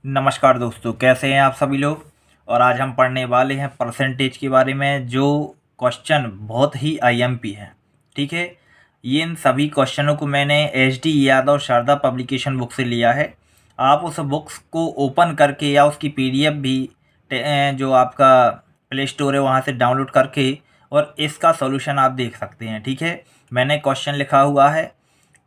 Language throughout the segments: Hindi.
नमस्कार दोस्तों, कैसे हैं आप सभी लोग। और आज हम पढ़ने वाले हैं परसेंटेज के बारे में, जो क्वेश्चन बहुत ही आईएमपी है। ठीक है, ये इन सभी क्वेश्चनों को मैंने HD Yadav Sharda publication book से लिया है। आप उस बुक्स को ओपन करके या उसकी पीडीएफ भी जो आपका प्ले स्टोर है वहाँ से डाउनलोड करके और इसका सॉल्यूशन आप देख सकते हैं। ठीक है, मैंने क्वेश्चन लिखा हुआ है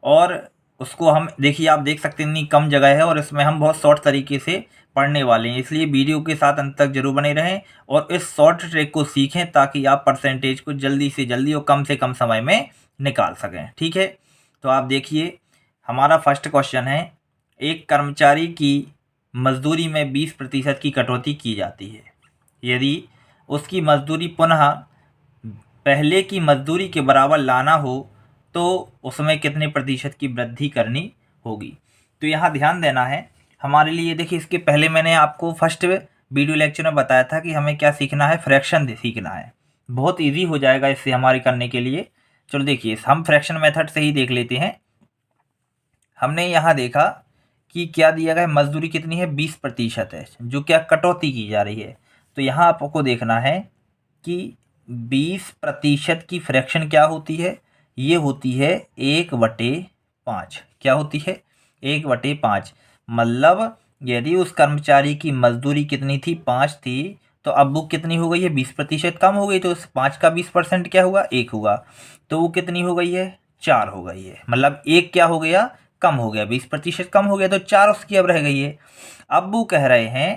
और उसको हम देखिए, आप देख सकते हैं इतनी कम जगह है और इसमें हम बहुत शॉर्ट तरीके से पढ़ने वाले हैं, इसलिए वीडियो के साथ अंत तक जरूर बने रहें और इस शॉर्ट ट्रिक को सीखें ताकि आप परसेंटेज को जल्दी से जल्दी और कम से कम समय में निकाल सकें। ठीक है, तो आप देखिए, हमारा फर्स्ट क्वेश्चन है, एक कर्मचारी की मजदूरी में 20% की कटौती की जाती है। यदि उसकी मजदूरी पुनः पहले की मजदूरी के बराबर लाना हो तो उसमें कितने प्रतिशत की वृद्धि करनी होगी। तो यहाँ ध्यान देना है हमारे लिए। देखिए, इसके पहले मैंने आपको फर्स्ट वीडियो लेक्चर में बताया था कि हमें क्या सीखना है, फ्रैक्शन सीखना है। बहुत इजी हो जाएगा इससे हमारे करने के लिए। चलो देखिए, हम फ्रैक्शन मेथड से ही देख लेते हैं। हमने यहाँ देखा कि क्या दिया गया है, मजदूरी कितनी है, 20% है, जो क्या कटौती की जा रही है। तो यहाँ आपको देखना है कि 20% की फ्रैक्शन क्या होती है, ये होती है 1/5। क्या होती है, 1/5। मतलब यदि उस कर्मचारी की मजदूरी कितनी थी, 5 थी, तो अब वो कितनी हो गई है, 20% कम हो गई। तो उस 5 का 20% क्या हुआ, 1 हुआ। तो वो कितनी हो गई है, 4 हो गई है। मतलब 1 क्या हो गया, कम हो गया, 20% कम हो गया, तो 4 उसकी अब रह गई है। अब वो कह रहे हैं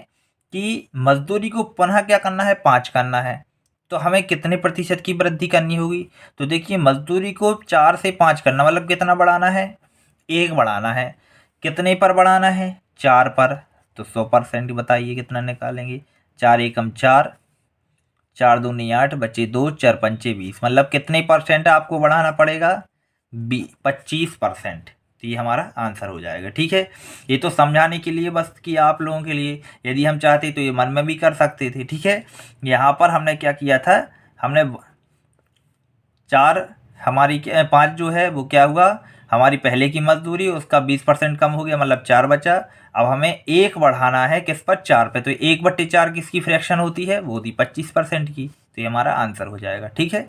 कि मजदूरी को पुनः क्या करना है, 5 करना है। तो हमें कितने प्रतिशत की वृद्धि करनी होगी। तो देखिए, मजदूरी को 4 से 5 करना मतलब कितना बढ़ाना है, 1 बढ़ाना है। कितने पर बढ़ाना है, 4 पर। तो 100% बताइए कितना निकालेंगे। 4 एकम 4, 4 दूनी 8, बचे 2, 4 पंचे 20। मतलब कितने परसेंट आपको बढ़ाना पड़ेगा, 25%। तो ये हमारा आंसर हो जाएगा। ठीक है, ये तो समझाने के लिए बस कि आप लोगों के लिए, यदि हम चाहते तो ये मन में भी कर सकते थे। ठीक है, यहाँ पर हमने क्या किया था, हमने 4, हमारी 5 जो है वो क्या हुआ, हमारी पहले की मजदूरी, उसका 20% कम हो गया, मतलब 4 बचा। अब हमें 1 बढ़ाना है किस पर, 4 पे। तो 1/4 किसकी फ्रैक्शन होती है, वो होती 25% की। तो ये हमारा आंसर हो जाएगा। ठीक है,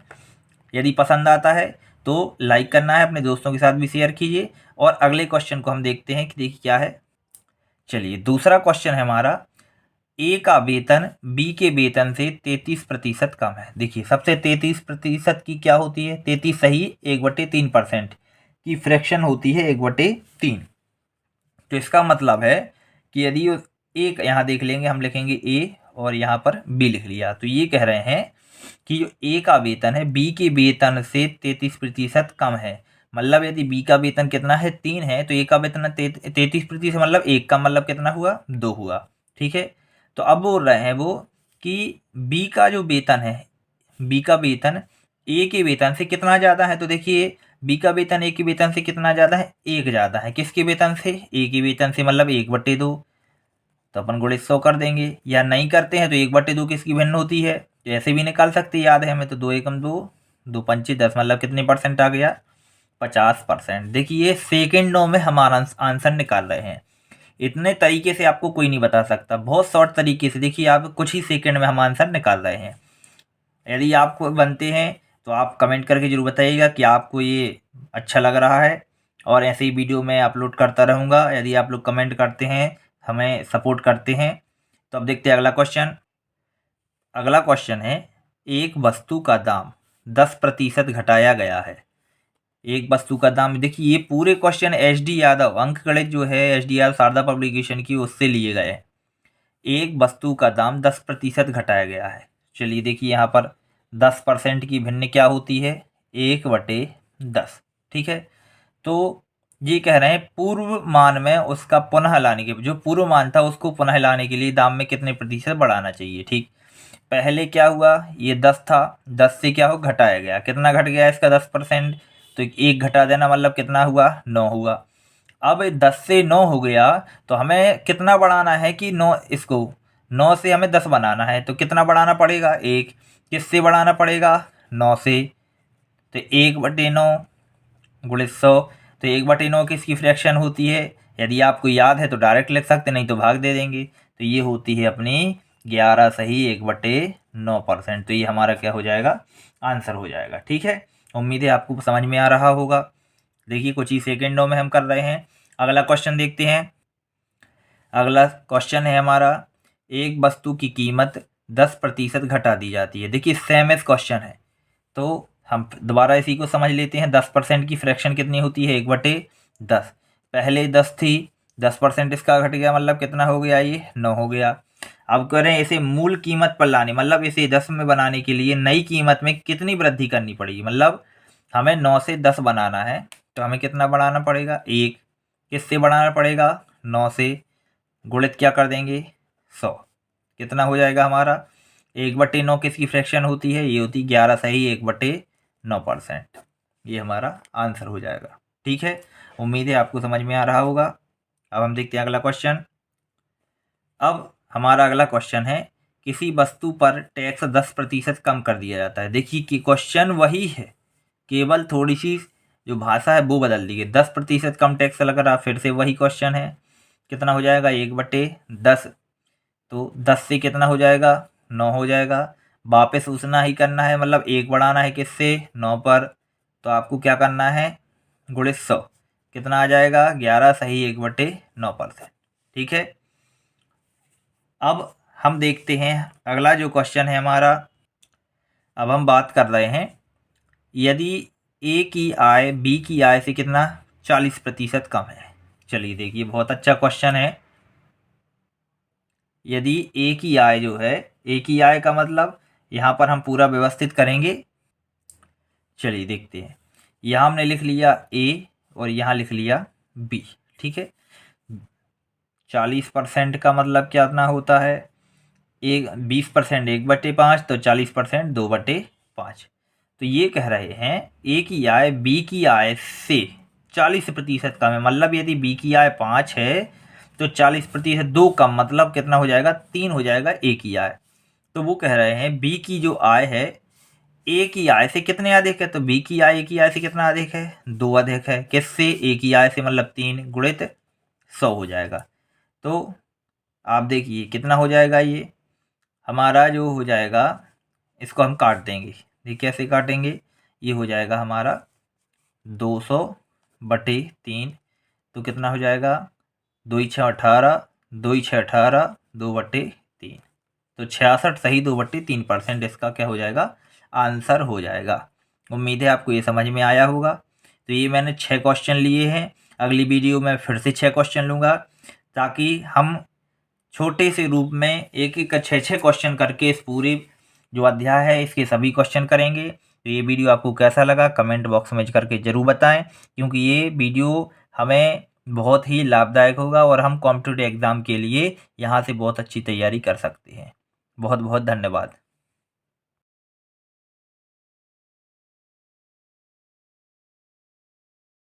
यदि पसंद आता है तो लाइक करना है, अपने दोस्तों के साथ भी शेयर कीजिए। और अगले क्वेश्चन को हम देखते हैं कि देखिए क्या है। चलिए, दूसरा क्वेश्चन है हमारा, ए का वेतन बी के वेतन से 33% कम है। देखिए, सबसे 33% की क्या होती है, 33 सही, 1/3% की फ्रैक्शन होती है, 1/3। तो इसका मतलब है कि यदि एक यहाँ देख लेंगे, हम लिखेंगे ए और यहाँ पर बी लिख लिया। तो ये कह रहे हैं कि जो ए का वेतन है बी के वेतन से 33% कम है। मतलब यदि बी का वेतन कितना है, 3 है, तो ए का वेतन 33%, मतलब 1 का मतलब कितना हुआ, 2 हुआ। ठीक है, तो अब बोल रहे हैं वो कि बी का जो वेतन है, बी का वेतन ए के वेतन से कितना ज़्यादा है। तो देखिए, बी का वेतन ए के वेतन से कितना ज़्यादा है, 1 ज़्यादा है। किसके वेतन से, ए के वेतन से, मतलब 1/2। तो अपन गुणित 100 कर देंगे, या नहीं करते हैं तो 1/2 किसकी भिन्न होती है, तो ऐसे भी निकाल सकते हैं, याद है हमें। तो 2 एकम 2, 2 पंचे 10, मतलब कितने परसेंट आ गया, 50%। देखिए, ये सेकेंडों में हमारा आंसर निकाल रहे हैं। इतने तरीके से आपको कोई नहीं बता सकता, बहुत शॉर्ट तरीके से। देखिए, आप कुछ ही सेकंड में हम आंसर निकाल रहे हैं। यदि आपको बनते हैं तो आप कमेंट करके जरूर बताइएगा कि आपको ये अच्छा लग रहा है, और ऐसे ही वीडियो मैं अपलोड करता रहूँगा। यदि आप लोग कमेंट करते हैं, हमें सपोर्ट करते हैं। तो अब देखते हैं अगला क्वेश्चन। अगला क्वेश्चन है, एक वस्तु का दाम 10% घटाया गया है। एक वस्तु का दाम, देखिए ये पूरे क्वेश्चन एचडी यादव अंकगणित जो है, एचडी यादव शारदा पब्लिकेशन की, उससे लिए गए हैं। एक वस्तु का दाम 10% घटाया गया है। चलिए देखिए, यहाँ पर 10% की भिन्न क्या होती है, 1/10। ठीक है, तो ये कह रहे हैं पूर्व मान में उसका पुनः लाने के, जो पूर्व मान था उसको पुनः लाने के लिए दाम में कितने प्रतिशत बढ़ाना चाहिए। ठीक, पहले क्या हुआ, ये 10 था, 10 से क्या हो, घटाया गया, कितना घट गया इसका, 10%। तो 1 घटा देना, मतलब कितना हुआ, 9 हुआ। अब 10 से 9 हो गया, तो हमें कितना बढ़ाना है कि 9, इसको 9 से हमें 10 बनाना है। तो कितना बढ़ाना पड़ेगा, 1। किससे बढ़ाना पड़ेगा, 9 से। तो 1/9 गुणित 100। तो 1/9 किसकी फ्रैक्शन होती है, यदि आपको याद है तो डायरेक्ट लिख सकते, नहीं तो भाग दे देंगे। तो ये होती है अपनी 11 सही 1/9%। तो ये हमारा क्या हो जाएगा, आंसर हो जाएगा। ठीक है, उम्मीद है आपको समझ में आ रहा होगा। देखिए कुछ ही सेकेंडों में हम कर रहे हैं। अगला क्वेश्चन देखते हैं। अगला क्वेश्चन है हमारा, एक वस्तु की कीमत 10% घटा दी जाती है। देखिए सेम एस क्वेश्चन है, तो हम दोबारा इसी को समझ लेते हैं। 10% की फ्रैक्शन कितनी होती है, 1/10। पहले 10 थी, 10% इसका घट गया, मतलब कितना हो गया, ये 9 हो गया। अब करें इसे मूल कीमत पर लाने, मतलब इसे 10 में बनाने के लिए नई कीमत में कितनी वृद्धि करनी पड़ेगी। मतलब हमें 9 से 10 बनाना है, तो हमें कितना बढ़ाना पड़ेगा, 1। किससे बढ़ाना पड़ेगा, 9 से। गुणित क्या कर देंगे, 100। कितना हो जाएगा हमारा, 1/9 किसकी फ्रैक्शन होती है, ये होती 11 सही 1/9%। ये हमारा आंसर हो जाएगा। ठीक है, उम्मीद है आपको समझ में आ रहा होगा। अब हम देखते हैं अगला क्वेश्चन। अब हमारा अगला क्वेश्चन है, किसी वस्तु पर टैक्स 10% कम कर दिया जाता है। देखिए कि क्वेश्चन वही है, केवल थोड़ी सी जो भाषा है वो बदल दी गई। 10% कम टैक्स लग रहा, फिर से वही क्वेश्चन है। कितना हो जाएगा, 1/10। तो 10 से कितना हो जाएगा, 9 हो जाएगा। वापस उतना ही करना है, मतलब 1 बढ़ाना है किससे, 9 पर। तो आपको क्या करना है, गुणित 100। कितना आ जाएगा, 11 सही 1/9%। ठीक है, अब हम देखते हैं अगला जो क्वेश्चन है हमारा। अब हम बात कर रहे हैं, यदि ए की आय बी की आय से कितना, 40% कम है। चलिए देखिए, बहुत अच्छा क्वेश्चन है। यदि ए की आय जो है, ए की आय का मतलब यहाँ पर हम पूरा व्यवस्थित करेंगे। चलिए देखते हैं, यहाँ हमने लिख लिया ए और यहाँ लिख लिया बी। ठीक है, 40% का मतलब कितना होता है, 20% 1/5, तो 40% 2/5। तो ये कह रहे हैं ए की आय बी की आय से 40% कम है। मतलब यदि बी की आय 5 है तो 40% 2 कम, मतलब कितना हो जाएगा, 3 हो जाएगा ए की आय। तो वो कह रहे हैं बी की जो आय है ए की आय से कितने अधिक है, तो बी की आय ए की आय से कितना अधिक है, 2 अधिक है। किससे, ए की आय से, मतलब 3 गुणित 100 हो जाएगा। तो आप देखिए कितना हो जाएगा, ये हमारा जो हो जाएगा, इसको हम काट देंगे। ये कैसे काटेंगे, ये हो जाएगा हमारा 200/3। तो कितना हो जाएगा, 2 6 18, 2 6 18, 2/3। तो 66 सही 2/3% इसका क्या हो जाएगा, आंसर हो जाएगा। उम्मीद है आपको ये समझ में आया होगा। तो ये मैंने 6 क्वेश्चन लिए हैं। अगली वीडियो में फिर से 6 क्वेश्चन लूँगा, ताकि हम छोटे से रूप में एक एक 6 क्वेश्चन करके इस पूरे जो अध्याय है इसके सभी क्वेश्चन करेंगे। तो ये वीडियो आपको कैसा लगा कमेंट बॉक्स में करके ज़रूर बताएं, क्योंकि ये वीडियो हमें बहुत ही लाभदायक होगा और हम कॉम्पिटिटिव एग्ज़ाम के लिए यहाँ से बहुत अच्छी तैयारी कर सकते हैं। बहुत बहुत धन्यवाद।